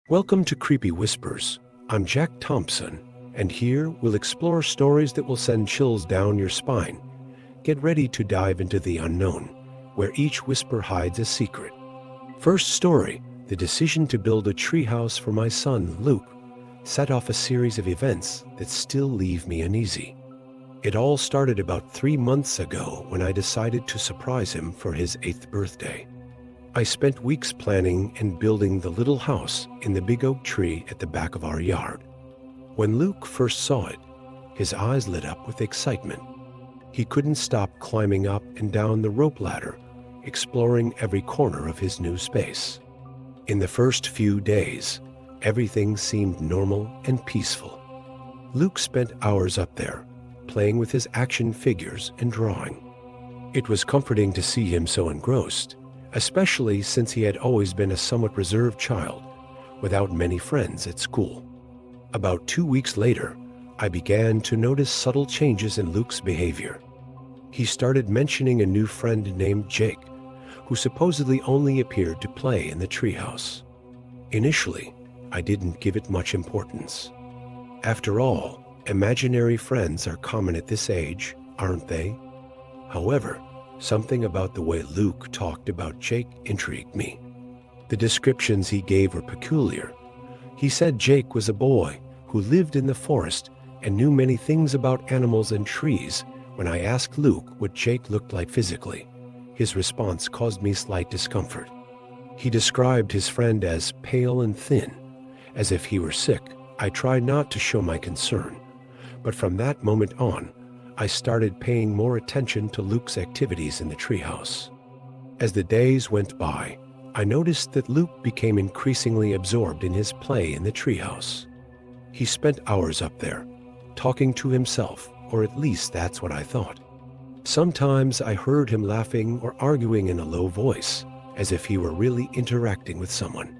Welcome to Creepy Whispers. I'm Jack Thompson, and here we'll explore stories that will send chills down your spine. Get ready to dive into the unknown, where each whisper hides a secret. First story, the decision to build a treehouse for my son, Luke, set off a series of events that still leave me uneasy. It all started about 3 months ago when I decided to surprise him for his 8th birthday. I spent weeks planning and building the little house in the big oak tree at the back of our yard. When Luke first saw it, his eyes lit up with excitement. He couldn't stop climbing up and down the rope ladder, exploring every corner of his new space. In the first few days, everything seemed normal and peaceful. Luke spent hours up there, playing with his action figures and drawing. It was comforting to see him so engrossed, especially since he had always been a somewhat reserved child, without many friends at school. About 2 weeks later, I began to notice subtle changes in Luke's behavior. He started mentioning a new friend named Jake, who supposedly only appeared to play in the treehouse. Initially, I didn't give it much importance. After all, imaginary friends are common at this age, aren't they? However, something about the way Luke talked about Jake intrigued me. The descriptions he gave were peculiar. He said Jake was a boy who lived in the forest and knew many things about animals and trees. When I asked Luke what Jake looked like physically, his response caused me slight discomfort. He described his friend as pale and thin, as if he were sick. I tried not to show my concern, but from that moment on, I started paying more attention to Luke's activities in the treehouse. As the days went by, I noticed that Luke became increasingly absorbed in his play in the treehouse. He spent hours up there, talking to himself, or at least that's what I thought. Sometimes I heard him laughing or arguing in a low voice, as if he were really interacting with someone.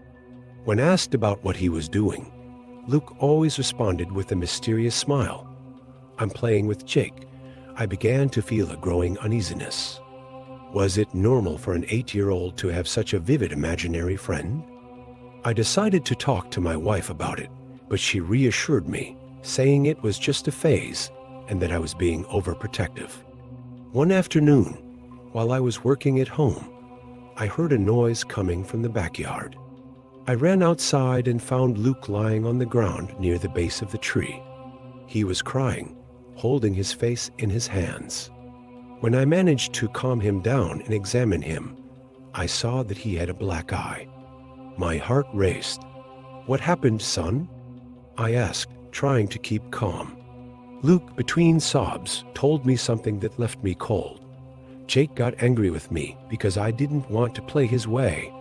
When asked about what he was doing, Luke always responded with a mysterious smile. I'm playing with Jake. I began to feel a growing uneasiness. Was it normal for an 8-year-old to have such a vivid imaginary friend? I decided to talk to my wife about it, but she reassured me, saying it was just a phase and that I was being overprotective. One afternoon, while I was working at home, I heard a noise coming from the backyard. I ran outside and found Luke lying on the ground near the base of the tree. He was crying, holding his face in his hands. When I managed to calm him down and examine him, I saw that he had a black eye. My heart raced. "What happened, son?" I asked, trying to keep calm. Luke, between sobs, told me something that left me cold. Jake got angry with me because I didn't want to play his way.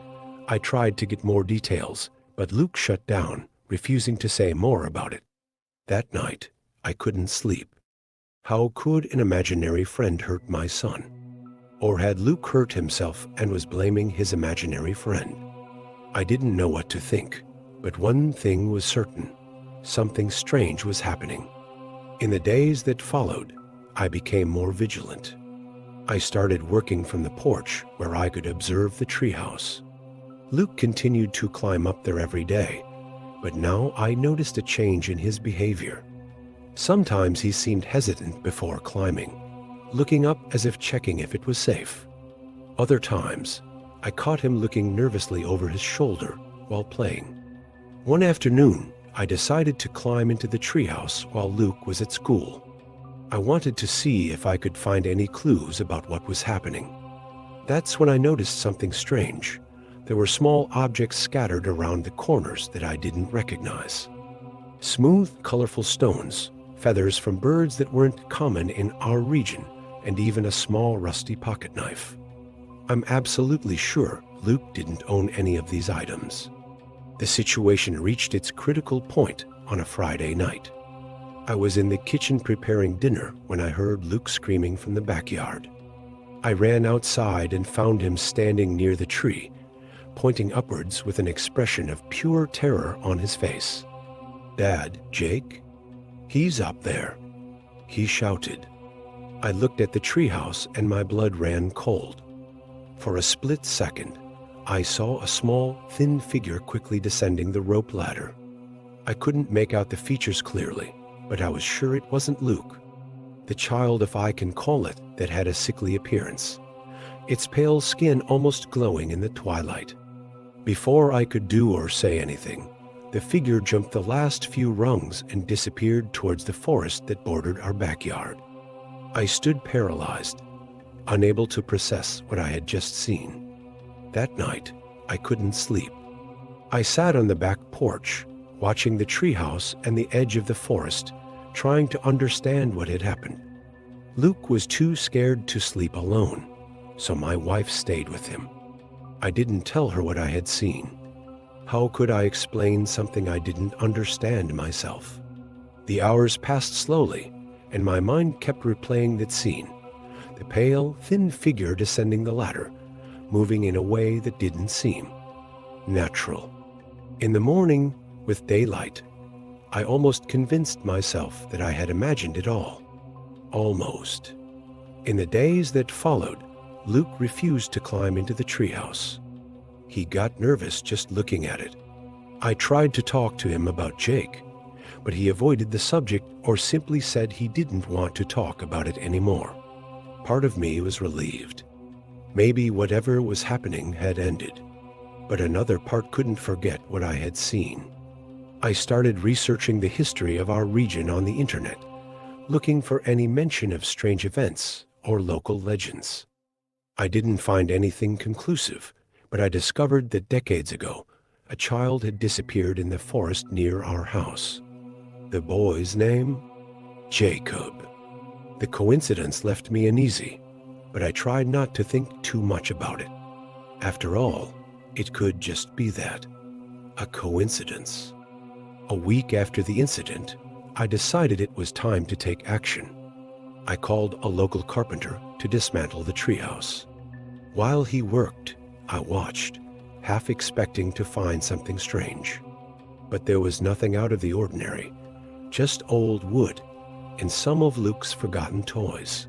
I tried to get more details, but Luke shut down, refusing to say more about it. That night, I couldn't sleep. How could an imaginary friend hurt my son? Or had Luke hurt himself and was blaming his imaginary friend? I didn't know what to think, but one thing was certain. Something strange was happening. In the days that followed, I became more vigilant. I started working from the porch where I could observe the treehouse. Luke continued to climb up there every day, but now I noticed a change in his behavior. Sometimes he seemed hesitant before climbing, looking up as if checking if it was safe. Other times, I caught him looking nervously over his shoulder while playing. One afternoon, I decided to climb into the treehouse while Luke was at school. I wanted to see if I could find any clues about what was happening. That's when I noticed something strange. There were small objects scattered around the corners that I didn't recognize. Smooth, colorful stones, feathers from birds that weren't common in our region, and even a small rusty pocket knife. I'm absolutely sure Luke didn't own any of these items. The situation reached its critical point on a Friday night. I was in the kitchen preparing dinner when I heard Luke screaming from the backyard. I ran outside and found him standing near the tree, pointing upwards with an expression of pure terror on his face. "Dad, Jake? He's up there," he shouted. I looked at the treehouse and my blood ran cold. For a split second, I saw a small, thin figure quickly descending the rope ladder. I couldn't make out the features clearly, but I was sure it wasn't Luke. The child, if I can call it, that had a sickly appearance, its pale skin almost glowing in the twilight. Before I could do or say anything, the figure jumped the last few rungs and disappeared towards the forest that bordered our backyard. I stood paralyzed, unable to process what I had just seen. That night, I couldn't sleep. I sat on the back porch, watching the treehouse and the edge of the forest, trying to understand what had happened. Luke was too scared to sleep alone, so my wife stayed with him. I didn't tell her what I had seen. How could I explain something I didn't understand myself? The hours passed slowly, and my mind kept replaying that scene. The pale, thin figure descending the ladder, moving in a way that didn't seem natural. In the morning, with daylight, I almost convinced myself that I had imagined it all. Almost. In the days that followed, Luke refused to climb into the treehouse. He got nervous just looking at it. I tried to talk to him about Jake, but he avoided the subject or simply said he didn't want to talk about it anymore. Part of me was relieved. Maybe whatever was happening had ended, but another part couldn't forget what I had seen. I started researching the history of our region on the internet, looking for any mention of strange events or local legends. I didn't find anything conclusive, but I discovered that decades ago, a child had disappeared in the forest near our house. The boy's name? Jacob. The coincidence left me uneasy, but I tried not to think too much about it. After all, it could just be that, a coincidence. A week after the incident, I decided it was time to take action. I called a local carpenter to dismantle the treehouse. While he worked, I watched, half expecting to find something strange. But there was nothing out of the ordinary, just old wood and some of Luke's forgotten toys.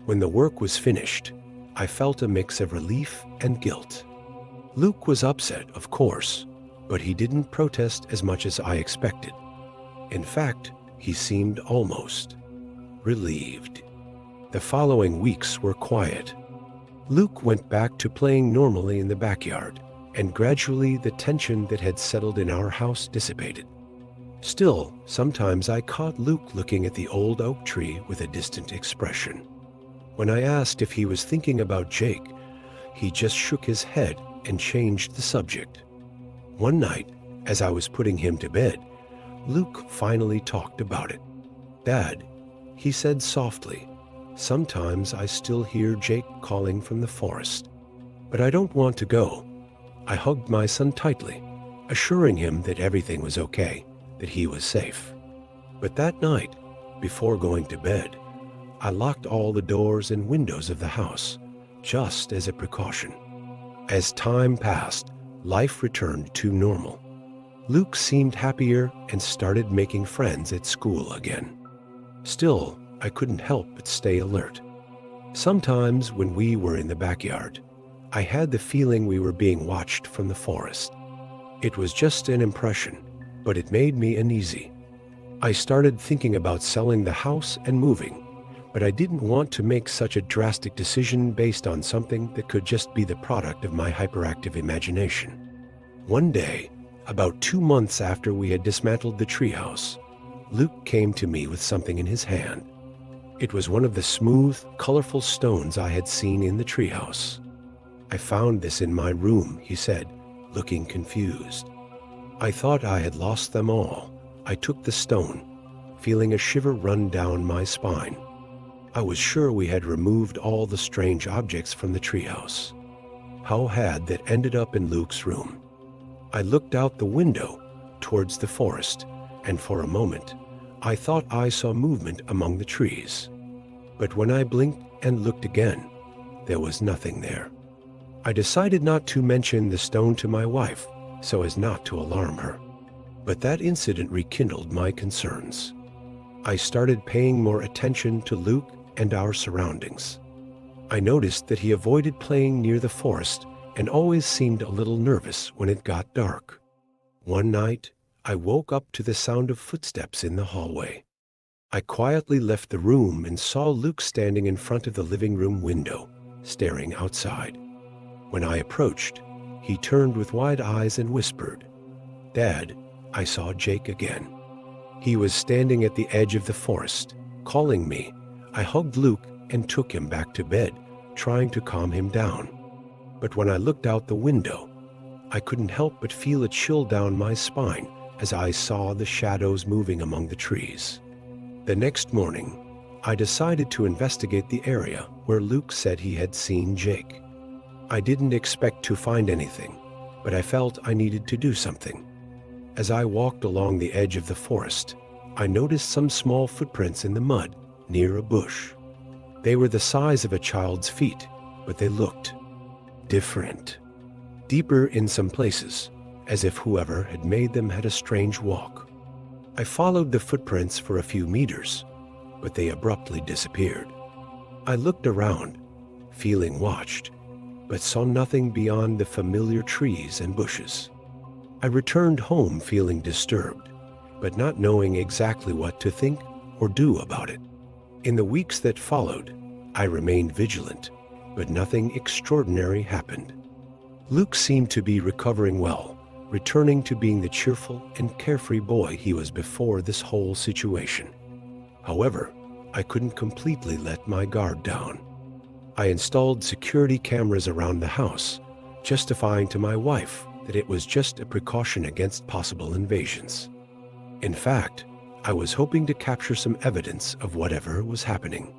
When the work was finished, I felt a mix of relief and guilt. Luke was upset, of course, but he didn't protest as much as I expected. In fact, he seemed almost relieved. The following weeks were quiet. Luke went back to playing normally in the backyard, and gradually the tension that had settled in our house dissipated. Still, sometimes I caught Luke looking at the old oak tree with a distant expression. When I asked if he was thinking about Jake, he just shook his head and changed the subject. One night, as I was putting him to bed, Luke finally talked about it. "Dad," he said softly, "sometimes I still hear Jake calling from the forest, but I don't want to go." I hugged my son tightly, assuring him that everything was okay, that he was safe. But that night, before going to bed, I locked all the doors and windows of the house, just as a precaution. As time passed, life returned to normal. Luke seemed happier and started making friends at school again. Still, I couldn't help but stay alert. Sometimes when we were in the backyard, I had the feeling we were being watched from the forest. It was just an impression, but it made me uneasy. I started thinking about selling the house and moving, but I didn't want to make such a drastic decision based on something that could just be the product of my hyperactive imagination. One day, about 2 months after we had dismantled the treehouse, Luke came to me with something in his hand. It was one of the smooth, colorful stones I had seen in the treehouse. "I found this in my room," he said, looking confused. I thought I had lost them all. I took the stone, feeling a shiver run down my spine. I was sure we had removed all the strange objects from the treehouse. How had that ended up in Luke's room? I looked out the window towards the forest, and for a moment, I thought I saw movement among the trees. But when I blinked and looked again, there was nothing there. I decided not to mention the stone to my wife, so as not to alarm her. But that incident rekindled my concerns. I started paying more attention to Luke and our surroundings. I noticed that he avoided playing near the forest and always seemed a little nervous when it got dark. One night, I woke up to the sound of footsteps in the hallway. I quietly left the room and saw Luke standing in front of the living room window, staring outside. When I approached, he turned with wide eyes and whispered, "Dad, I saw Jake again." He was standing at the edge of the forest, calling me. I hugged Luke and took him back to bed, trying to calm him down. But when I looked out the window, I couldn't help but feel a chill down my spine as I saw the shadows moving among the trees. The next morning, I decided to investigate the area where Luke said he had seen Jake. I didn't expect to find anything, but I felt I needed to do something. As I walked along the edge of the forest, I noticed some small footprints in the mud near a bush. They were the size of a child's feet, but they looked different. Deeper in some places, as if whoever had made them had a strange walk. I followed the footprints for a few meters, but they abruptly disappeared. I looked around, feeling watched, but saw nothing beyond the familiar trees and bushes. I returned home feeling disturbed, but not knowing exactly what to think or do about it. In the weeks that followed, I remained vigilant, but nothing extraordinary happened. Luke seemed to be recovering well, returning to being the cheerful and carefree boy he was before this whole situation. However, I couldn't completely let my guard down. I installed security cameras around the house, justifying to my wife that it was just a precaution against possible invasions. In fact, I was hoping to capture some evidence of whatever was happening.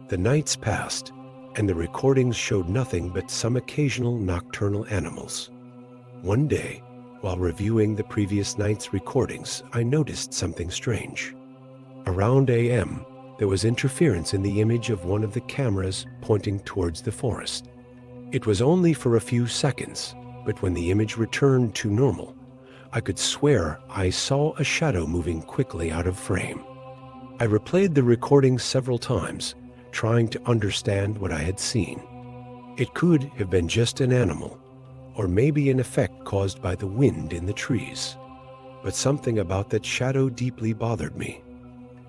The nights passed, and the recordings showed nothing but some occasional nocturnal animals. One day, while reviewing the previous night's recordings, I noticed something strange. Around AM, there was interference in the image of one of the cameras pointing towards the forest. It was only for a few seconds, but when the image returned to normal, I could swear I saw a shadow moving quickly out of frame. I replayed the recording several times, trying to understand what I had seen. It could have been just an animal, or maybe an effect caused by the wind in the trees. But something about that shadow deeply bothered me.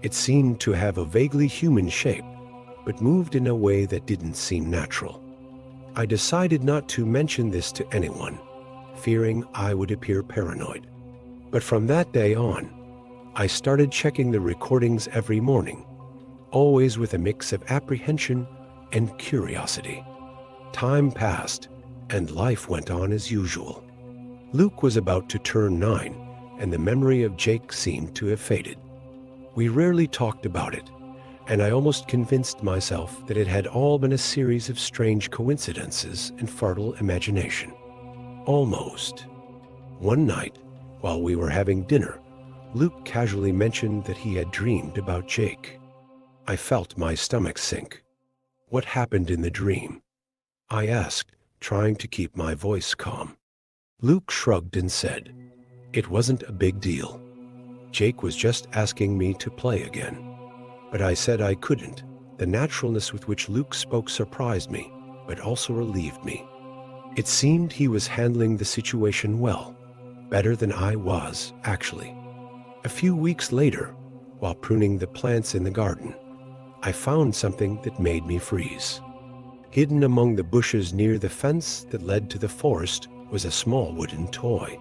It seemed to have a vaguely human shape, but moved in a way that didn't seem natural. I decided not to mention this to anyone, fearing I would appear paranoid. But from that day on, I started checking the recordings every morning, always with a mix of apprehension and curiosity. Time passed, and life went on as usual. Luke was about to turn 9, and the memory of Jake seemed to have faded. We rarely talked about it, and I almost convinced myself that it had all been a series of strange coincidences and fertile imagination. Almost. One night, while we were having dinner, Luke casually mentioned that he had dreamed about Jake. I felt my stomach sink. What happened in the dream? I asked, trying to keep my voice calm. Luke shrugged and said, "It wasn't a big deal. Jake was just asking me to play again." But I said I couldn't. The naturalness with which Luke spoke surprised me, but also relieved me. It seemed he was handling the situation well, better than I was, actually. A few weeks later, while pruning the plants in the garden, I found something that made me freeze. Hidden among the bushes near the fence that led to the forest was a small wooden toy.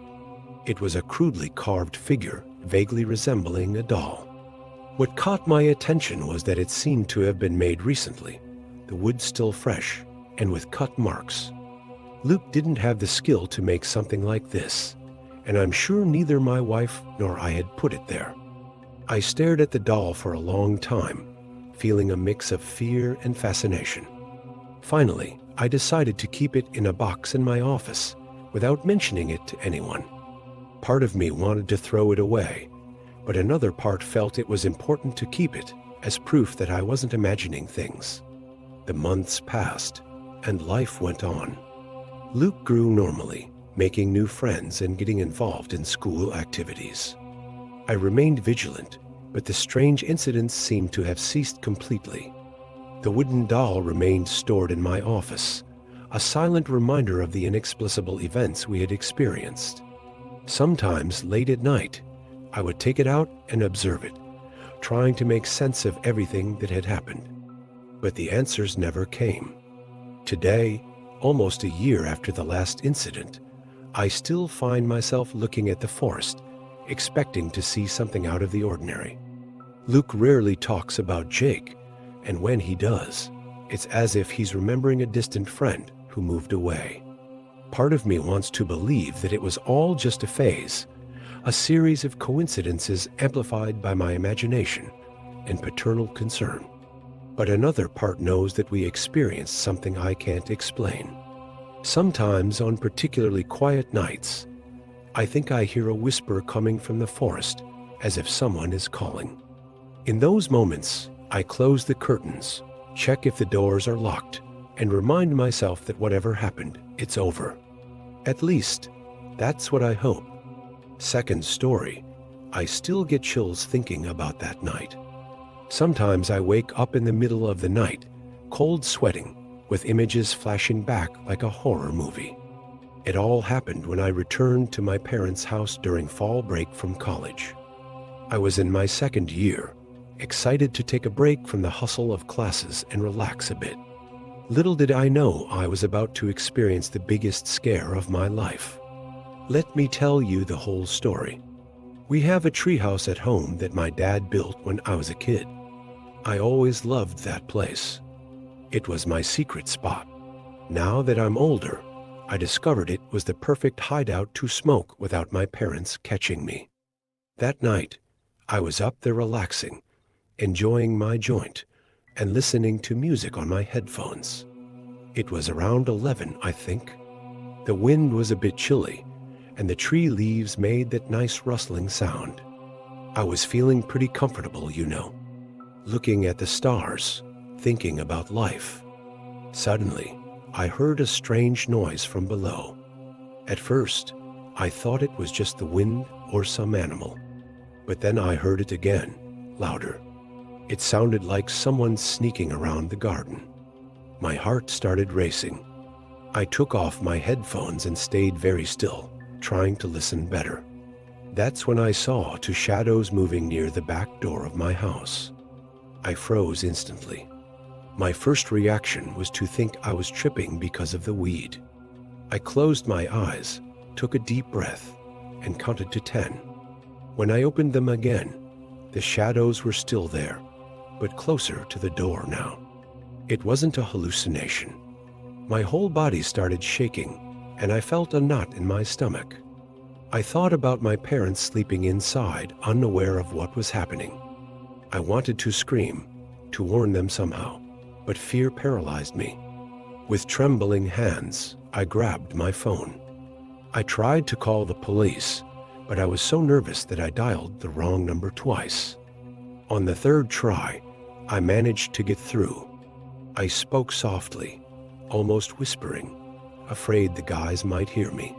It was a crudely carved figure, vaguely resembling a doll. What caught my attention was that it seemed to have been made recently, the wood still fresh, and with cut marks. Luke didn't have the skill to make something like this, and I'm sure neither my wife nor I had put it there. I stared at the doll for a long time, feeling a mix of fear and fascination. Finally, I decided to keep it in a box in my office without mentioning it to anyone. Part of me wanted to throw it away, but another part felt it was important to keep it as proof that I wasn't imagining things. The months passed, and life went on. Luke grew normally, making new friends and getting involved in school activities. I remained vigilant, but the strange incidents seemed to have ceased completely. The wooden doll remained stored in my office, a silent reminder of the inexplicable events we had experienced. Sometimes, late at night, I would take it out and observe it, trying to make sense of everything that had happened. But the answers never came. Today, almost a year after the last incident, I still find myself looking at the forest, expecting to see something out of the ordinary. Luke rarely talks about Jake, and when he does, it's as if he's remembering a distant friend who moved away. Part of me wants to believe that it was all just a phase, a series of coincidences amplified by my imagination and paternal concern. But another part knows that we experienced something I can't explain. Sometimes on particularly quiet nights, I think I hear a whisper coming from the forest, as if someone is calling. In those moments, I close the curtains, check if the doors are locked, and remind myself that whatever happened, it's over. At least, that's what I hope. Second story, I still get chills thinking about that night. Sometimes I wake up in the middle of the night, cold sweating, with images flashing back like a horror movie. It all happened when I returned to my parents' house during fall break from college. I was in my second year, excited to take a break from the hustle of classes and relax a bit. Little did I know I was about to experience the biggest scare of my life. Let me tell you the whole story. We have a treehouse at home that my dad built when I was a kid. I always loved that place. It was my secret spot. Now that I'm older, I discovered it was the perfect hideout to smoke without my parents catching me. That night, I was up there relaxing, enjoying my joint, and listening to music on my headphones. It was around 11, I think. The wind was a bit chilly, and the tree leaves made that nice rustling sound. I was feeling pretty comfortable, looking at the stars, thinking about life. Suddenly, I heard a strange noise from below. At first, I thought it was just the wind or some animal. But then I heard it again, louder. It sounded like someone sneaking around the garden. My heart started racing. I took off my headphones and stayed very still, trying to listen better. That's when I saw two shadows moving near the back door of my house. I froze instantly. My first reaction was to think I was tripping because of the weed. I closed my eyes, took a deep breath, and counted to 10. When I opened them again, the shadows were still there, but closer to the door now. It wasn't a hallucination. My whole body started shaking, and I felt a knot in my stomach. I thought about my parents sleeping inside, unaware of what was happening. I wanted to scream, to warn them somehow, but fear paralyzed me. With trembling hands, I grabbed my phone. I tried to call the police, but I was so nervous that I dialed the wrong number twice. On the third try, I managed to get through. I spoke softly, almost whispering, afraid the guys might hear me.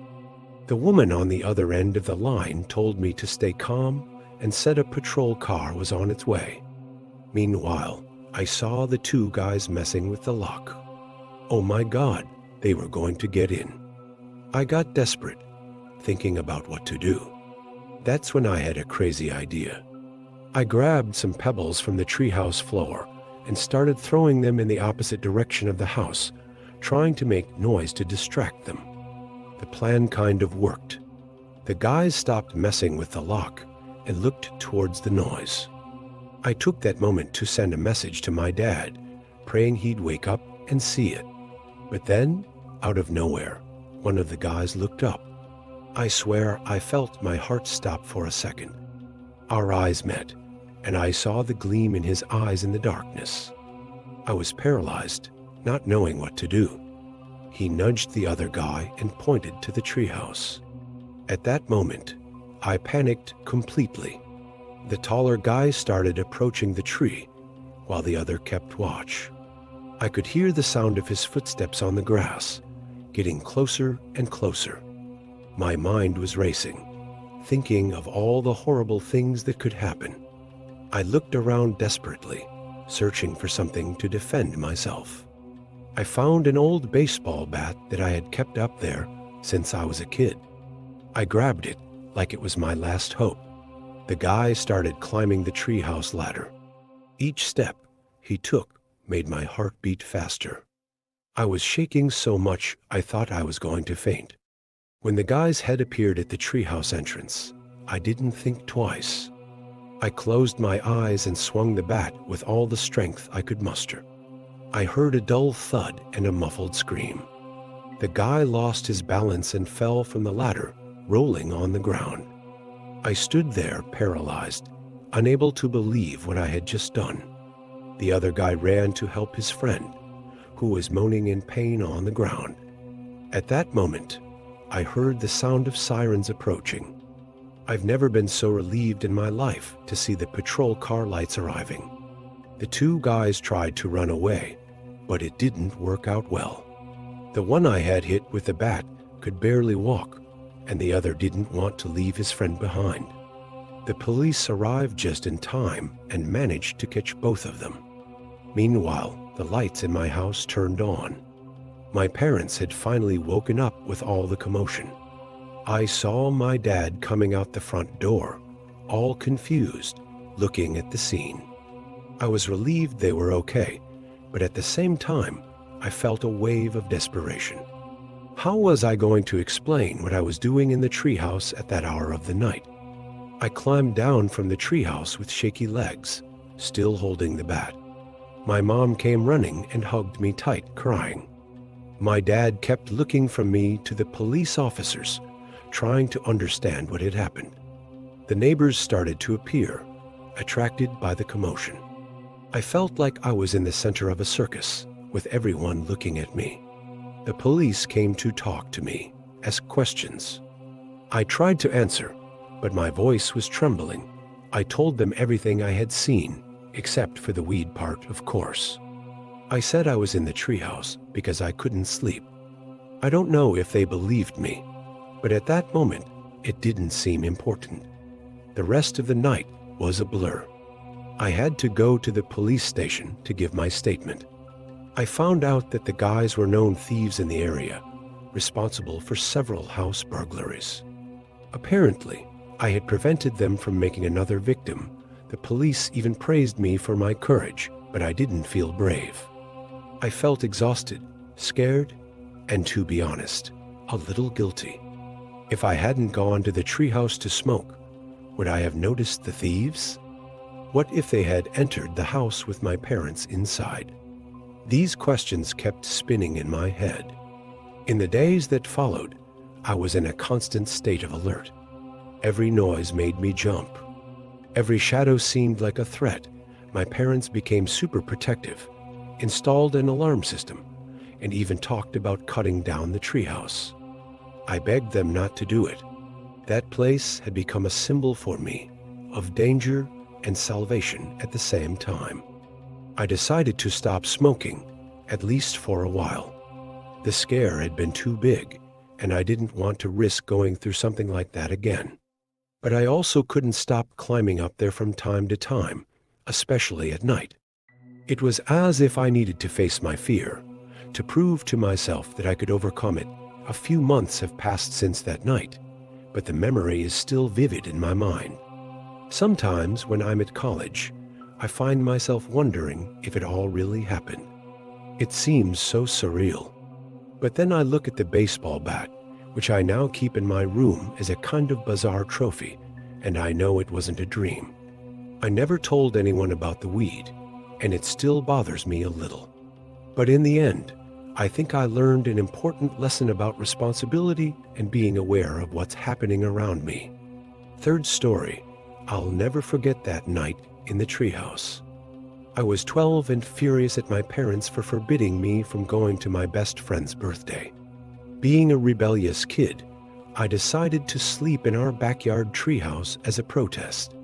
The woman on the other end of the line told me to stay calm and said a patrol car was on its way. Meanwhile, I saw the two guys messing with the lock. Oh my God, they were going to get in. I got desperate, thinking about what to do. That's when I had a crazy idea. I grabbed some pebbles from the treehouse floor and started throwing them in the opposite direction of the house, trying to make noise to distract them. The plan kind of worked. The guys stopped messing with the lock and looked towards the noise. I took that moment to send a message to my dad, praying he'd wake up and see it. But then, out of nowhere, one of the guys looked up. I swear I felt my heart stop for a second. Our eyes met, and I saw the gleam in his eyes in the darkness. I was paralyzed, not knowing what to do. He nudged the other guy and pointed to the treehouse. At that moment, I panicked completely. The taller guy started approaching the tree, while the other kept watch. I could hear the sound of his footsteps on the grass, getting closer and closer. My mind was racing, thinking of all the horrible things that could happen. I looked around desperately, searching for something to defend myself. I found an old baseball bat that I had kept up there since I was a kid. I grabbed it like it was my last hope. The guy started climbing the treehouse ladder. Each step he took made my heart beat faster. I was shaking so much I thought I was going to faint. When the guy's head appeared at the treehouse entrance, I didn't think twice. I closed my eyes and swung the bat with all the strength I could muster. I heard a dull thud and a muffled scream. The guy lost his balance and fell from the ladder, rolling on the ground. I stood there paralyzed, unable to believe what I had just done. The other guy ran to help his friend, who was moaning in pain on the ground. At that moment, I heard the sound of sirens approaching. I've never been so relieved in my life to see the patrol car lights arriving. The two guys tried to run away, but it didn't work out well. The one I had hit with the bat could barely walk, and the other didn't want to leave his friend behind. The police arrived just in time and managed to catch both of them. Meanwhile, the lights in my house turned on. My parents had finally woken up with all the commotion. I saw my dad coming out the front door, all confused, looking at the scene. I was relieved they were okay, but at the same time, I felt a wave of desperation. How was I going to explain what I was doing in the treehouse at that hour of the night? I climbed down from the treehouse with shaky legs, still holding the bat. My mom came running and hugged me tight, crying. My dad kept looking from me to the police officers, trying to understand what had happened. The neighbors started to appear, attracted by the commotion. I felt like I was in the center of a circus, with everyone looking at me. The police came to talk to me, ask questions. I tried to answer, but my voice was trembling. I told them everything I had seen, except for the weed part, of course. I said I was in the treehouse because I couldn't sleep. I don't know if they believed me, but at that moment, it didn't seem important. The rest of the night was a blur. I had to go to the police station to give my statement. I found out that the guys were known thieves in the area, responsible for several house burglaries. Apparently, I had prevented them from making another victim. The police even praised me for my courage, but I didn't feel brave. I felt exhausted, scared, and to be honest, a little guilty. If I hadn't gone to the treehouse to smoke, would I have noticed the thieves? What if they had entered the house with my parents inside? These questions kept spinning in my head. In the days that followed, I was in a constant state of alert. Every noise made me jump. Every shadow seemed like a threat. My parents became super protective, installed an alarm system, and even talked about cutting down the treehouse. I begged them not to do it. That place had become a symbol for me of danger and salvation at the same time. I decided to stop smoking, at least for a while. The scare had been too big, and I didn't want to risk going through something like that again. But I also couldn't stop climbing up there from time to time, especially at night. It was as if I needed to face my fear, to prove to myself that I could overcome it. A few months have passed since that night, but the memory is still vivid in my mind. Sometimes when I'm at college, I find myself wondering if it all really happened. It seems so surreal. But then I look at the baseball bat, which I now keep in my room as a kind of bizarre trophy, and I know it wasn't a dream. I never told anyone about the weed, and it still bothers me a little. But in the end, I think I learned an important lesson about responsibility and being aware of what's happening around me. Third story, I'll never forget that night in the treehouse. I was 12 and furious at my parents for forbidding me from going to my best friend's birthday. Being a rebellious kid, I decided to sleep in our backyard treehouse as a protest.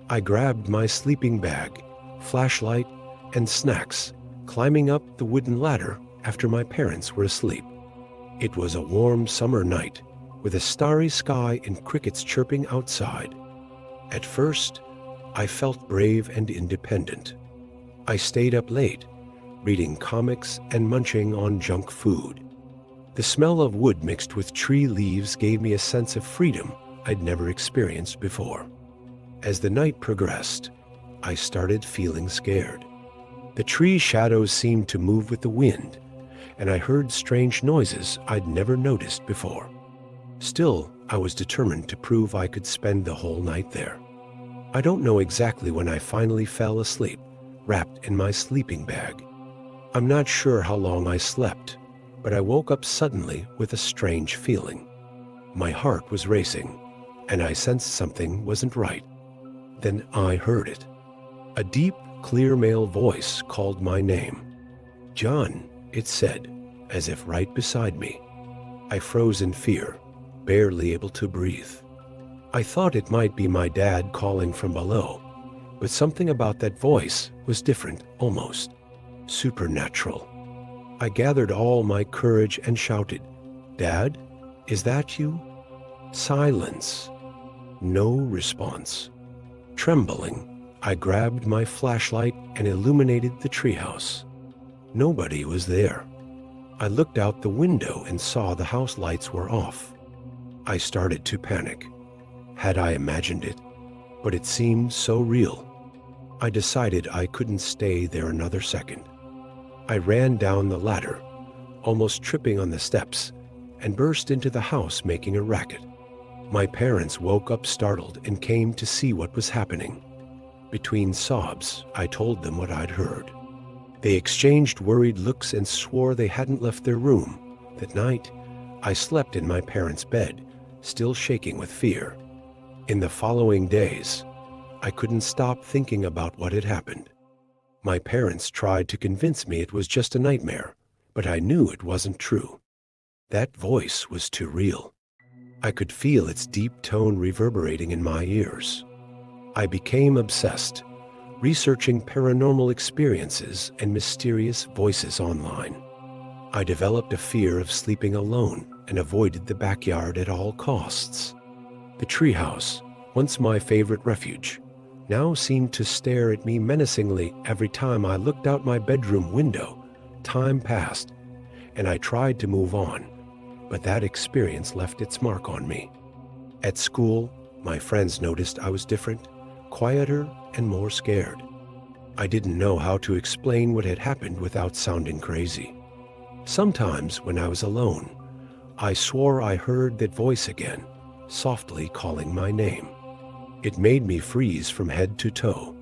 I grabbed my sleeping bag, flashlight, and snacks, climbing up the wooden ladder after my parents were asleep. It was a warm summer night with a starry sky and crickets chirping outside. At first, I felt brave and independent. I stayed up late, reading comics and munching on junk food. The smell of wood mixed with tree leaves gave me a sense of freedom I'd never experienced before. As the night progressed, I started feeling scared. The tree shadows seemed to move with the wind, and I heard strange noises I'd never noticed before. Still, I was determined to prove I could spend the whole night there. I don't know exactly when I finally fell asleep, wrapped in my sleeping bag. I'm not sure how long I slept, but I woke up suddenly with a strange feeling. My heart was racing, and I sensed something wasn't right. Then I heard it. A deep, clear male voice called my name. "John," it said, as if right beside me. I froze in fear, barely able to breathe. I thought it might be my dad calling from below, but something about that voice was different, almost supernatural. I gathered all my courage and shouted, "Dad, is that you?" Silence. No response. Trembling, I grabbed my flashlight and illuminated the treehouse. Nobody was there. I looked out the window and saw the house lights were off. I started to panic. Had I imagined it? But it seemed so real. I decided I couldn't stay there another second. I ran down the ladder, almost tripping on the steps, and burst into the house making a racket. My parents woke up startled and came to see what was happening. Between sobs, I told them what I'd heard. They exchanged worried looks and swore they hadn't left their room. That night, I slept in my parents' bed, still shaking with fear. In the following days, I couldn't stop thinking about what had happened. My parents tried to convince me it was just a nightmare, but I knew it wasn't true. That voice was too real. I could feel its deep tone reverberating in my ears. I became obsessed, researching paranormal experiences and mysterious voices online. I developed a fear of sleeping alone and avoided the backyard at all costs. The treehouse, once my favorite refuge, now seemed to stare at me menacingly every time I looked out my bedroom window. Time passed, and I tried to move on, but that experience left its mark on me. At school, my friends noticed I was different, quieter, and more scared. I didn't know how to explain what had happened without sounding crazy. Sometimes, when I was alone, I swore I heard that voice again, softly calling my name. It made me freeze from head to toe.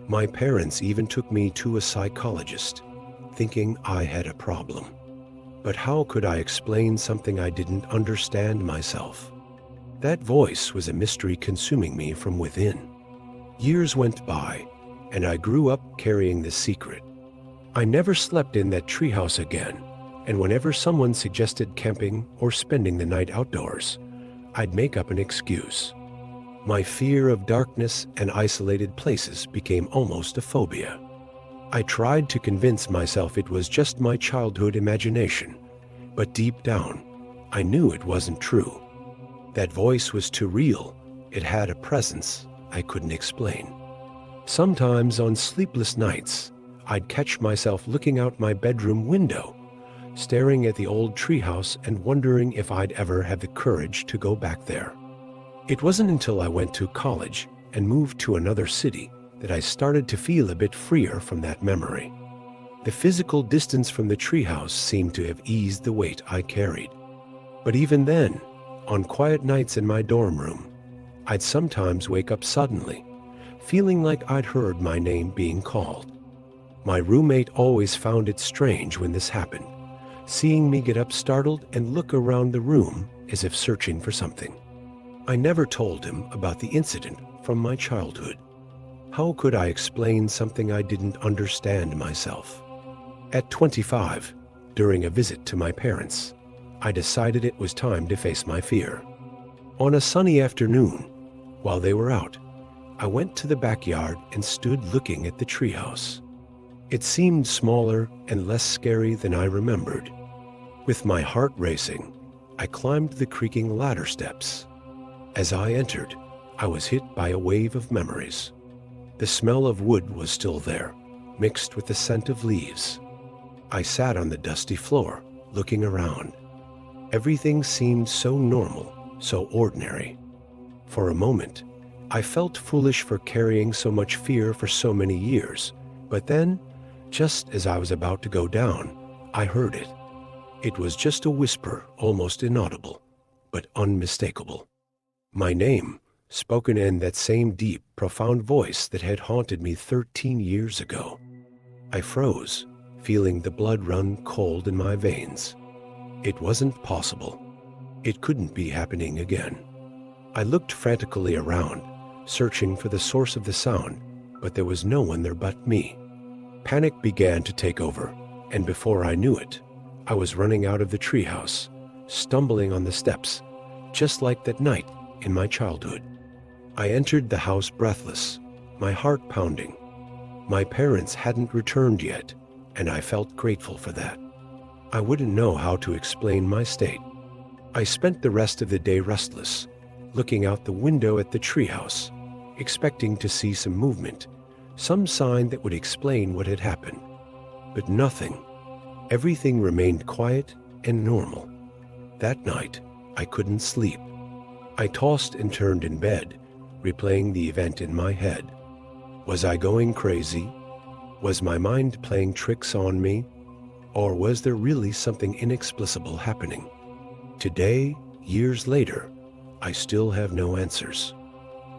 My parents even took me to a psychologist, thinking I had a problem. But how could I explain something I didn't understand myself? That voice was a mystery consuming me from within. Years went by, and I grew up carrying this secret. I never slept in that treehouse again, and whenever someone suggested camping or spending the night outdoors, I'd make up an excuse. My fear of darkness and isolated places became almost a phobia. I tried to convince myself it was just my childhood imagination, but deep down, I knew it wasn't true. That voice was too real. It had a presence I couldn't explain. Sometimes on sleepless nights, I'd catch myself looking out my bedroom window, staring at the old treehouse and wondering if I'd ever have the courage to go back there. It wasn't until I went to college and moved to another city that I started to feel a bit freer from that memory. The physical distance from the treehouse seemed to have eased the weight I carried. But even then, on quiet nights in my dorm room, I'd sometimes wake up suddenly, feeling like I'd heard my name being called. My roommate always found it strange when this happened, seeing me get up startled and look around the room as if searching for something. I never told him about the incident from my childhood. How could I explain something I didn't understand myself? At 25, during a visit to my parents, I decided it was time to face my fear. On a sunny afternoon, while they were out, I went to the backyard and stood looking at the treehouse. It seemed smaller and less scary than I remembered. With my heart racing, I climbed the creaking ladder steps. As I entered, I was hit by a wave of memories. The smell of wood was still there, mixed with the scent of leaves. I sat on the dusty floor, looking around. Everything seemed so normal, so ordinary. For a moment, I felt foolish for carrying so much fear for so many years, but then, just as I was about to go down, I heard it. It was just a whisper, almost inaudible, but unmistakable. My name, spoken in that same deep, profound voice that had haunted me 13 years ago. I froze, feeling the blood run cold in my veins. It wasn't possible. It couldn't be happening again. I looked frantically around, searching for the source of the sound, but there was no one there but me. Panic began to take over, and before I knew it, I was running out of the treehouse, stumbling on the steps, just like that night in my childhood. I entered the house breathless, my heart pounding. My parents hadn't returned yet, and I felt grateful for that. I wouldn't know how to explain my state. I spent the rest of the day restless, looking out the window at the treehouse, expecting to see some movement, some sign that would explain what had happened. But nothing. Everything remained quiet and normal. That night, I couldn't sleep. I tossed and turned in bed, replaying the event in my head. Was I going crazy? Was my mind playing tricks on me? Or was there really something inexplicable happening? Today, years later, I still have no answers.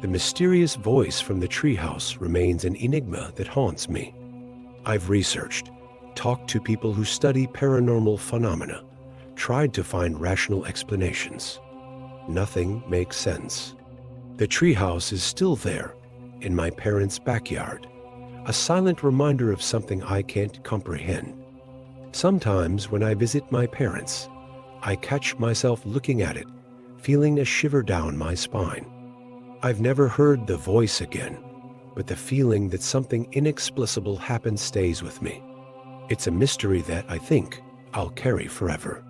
The mysterious voice from the treehouse remains an enigma that haunts me. I've researched, talked to people who study paranormal phenomena, tried to find rational explanations. Nothing makes sense. The treehouse is still there, in my parents' backyard, a silent reminder of something I can't comprehend. Sometimes when I visit my parents, I catch myself looking at it, feeling a shiver down my spine. I've never heard the voice again, but the feeling that something inexplicable happened stays with me. It's a mystery that I think I'll carry forever.